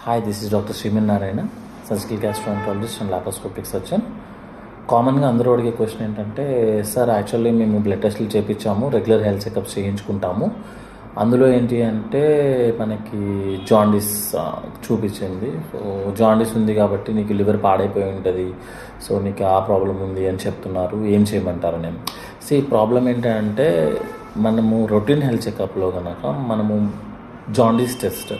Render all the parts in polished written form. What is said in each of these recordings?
Hi, this is Dr. Sriman Narayana, surgical gastroenterologist and laparoscopic surgeon. కామన్గా అందరూ అడిగే question ఏంటంటే, సార్ యాక్చువల్లీ మేము బ్లడ్ టెస్టులు చేయించాము, రెగ్యులర్ హెల్త్ చెకప్స్ చేయించుకుంటాము, అందులో ఏంటి అంటే మనకి జాండీస్ చూపించింది. సో జాండీస్ ఉంది కాబట్టి నీకు లివర్ పాడైపోయి ఉంటుంది, సో నీకు ఆ ప్రాబ్లం ఉంది అని చెప్తున్నారు, ఏం చేయమంటారు నేను. ప్రాబ్లం ఏంటంటే మనము రొటీన్ హెల్త్ చెకప్లో కనుక మనము జాండీస్ టెస్ట్,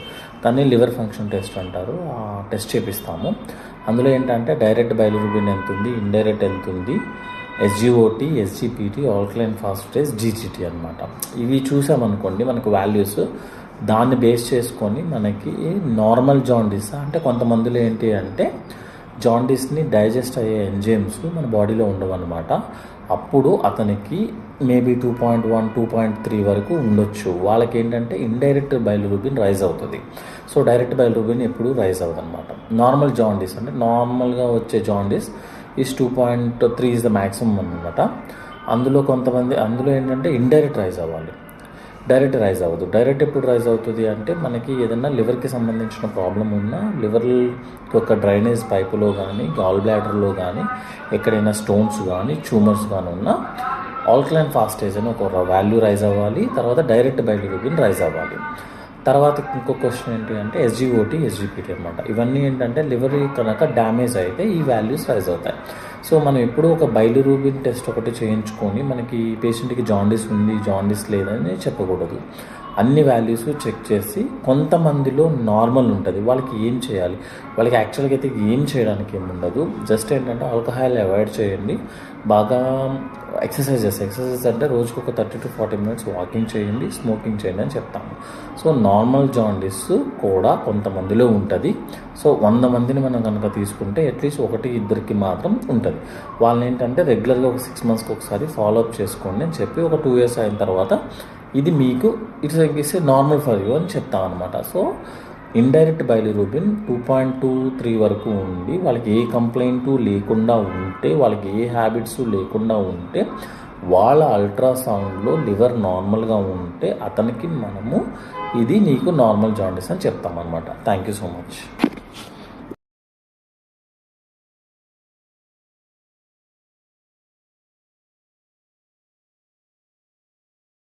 దాన్ని లివర్ ఫంక్షన్ టెస్ట్ అంటారు, ఆ టెస్ట్ చేపిస్తాము. అందులో ఏంటంటే డైరెక్ట్ బైలిరూబిన్ ఎంత ఉంది, ఇండైరెక్ట్ ఎంత ఉంది, ఎస్జిఓటి, ఎస్జిపిటి, ఆల్కలైన్ ఫాస్ఫేటేస్, జీజిటి అనమాట. ఇవి చూసామనుకోండి మనకు వాల్యూస్, దాన్ని బేస్ చేసుకొని మనకి నార్మల్ జాండీస్ అంటే కొంతమందిలో ఏంటి అంటే జాండీస్ని డైజెస్ట్ అయ్యే ఎంజైమ్స్ మన బాడీలో ఉండవు అనమాట. అప్పుడు అతనికి మేబీ 2.1, 2.3 వరకు ఉండొచ్చు. వాళ్ళకి ఏంటంటే ఇండైరెక్ట్ బైలిరూబిన్ రైజ్ అవుతుంది. సో డైరెక్ట్ బైలిరూబిన్ ఎప్పుడు రైజ్ అవ్వదు అనమాట. నార్మల్ జాండీస్ అంటే నార్మల్గా వచ్చే జాండీస్ 2.3 ఇస్ ద మ్యాక్సిమం అనమాట. అందులో ఏంటంటే ఇండైరెక్ట్ రైజ్ అవ్వాలి, డైరెక్ట్ రైజ్ అవ్వదు. డైరెక్ట్ ఎప్పుడు రైజ్ అవుతుంది అంటే మనకి ఏదైనా లివర్కి సంబంధించిన ప్రాబ్లం ఉన్నా, లివర్ యొక్క డ్రైనేజ్ పైపులో కానీ, గాల్ బ్లాడర్లో కానీ, ఎక్కడైనా స్టోన్స్ కానీ, ట్యూమర్స్ కానీ ఉన్నా ఆల్కలైన్ ఫాస్ఫేటేస్ అని ఒక వాల్యూ రైజ్ అవ్వాలి. తర్వాత డైరెక్ట్ బైలిరూబిన్ రైజ్ అవ్వాలి. తర్వాత ఇంకో క్వశ్చన్ ఏంటి అంటే ఎస్జిఓటి, ఎస్జిపిటి అనమాట. ఇవన్నీ ఏంటంటే లివర్ కనుక డ్యామేజ్ అయితే ఈ వాల్యూస్ రైజ్ అవుతాయి. సో మనం ఎప్పుడూ ఒక బైలిరూబిన్ టెస్ట్ ఒకటి చేయించుకొని మనకి పేషెంట్కి జాండీస్ ఉంది, జాండీస్ లేదని చెప్పకూడదు. అన్ని వాల్యూస్ చెక్ చేసి, కొంతమందిలో నార్మల్ ఉంటుంది, వాళ్ళకి ఏం చేయాలి, వాళ్ళకి యాక్చువల్గా అయితే ఏం చేయడానికి ఏమి ఉండదు. జస్ట్ ఏంటంటే ఆల్కహాల్ అవాయిడ్ చేయండి, బాగా ఎక్సర్సైజ్ అంటే రోజుకు ఒక 30 to 40 minutes వాకింగ్ చేయండి, స్మోకింగ్ చేయండి అని చెప్తాము. సో నార్మల్ జాండీస్ కూడా కొంతమందిలో ఉంటుంది. సో 100 మందిని మనం కనుక తీసుకుంటే అట్లీస్ట్ 1-2కి మాత్రం ఉంటుంది. వాళ్ళని ఏంటంటే రెగ్యులర్గా ఒక 6 monthsకి ఒకసారి ఫాలోఅప్ చేసుకోండి అని చెప్పి, ఒక 2 years అయిన తర్వాత ఇది మీకు ఇట్స్ నార్మల్ ఫర్ యూ అని చెప్తాం అనమాట. సో ఇండైరెక్ట్ బైలిరూబిన్ 2.23 వరకు ఉండి, వాళ్ళకి ఏ కంప్లైంట్ లేకుండా ఉంటే, వాళ్ళకి ఏ హ్యాబిట్స్ లేకుండా ఉంటే, వాళ్ళ అల్ట్రాసౌండ్లో లివర్ నార్మల్గా ఉంటే అతనికి మనము ఇది నీకు నార్మల్ జాండీస్ అని చెప్తాం అనమాట. Thank you so much.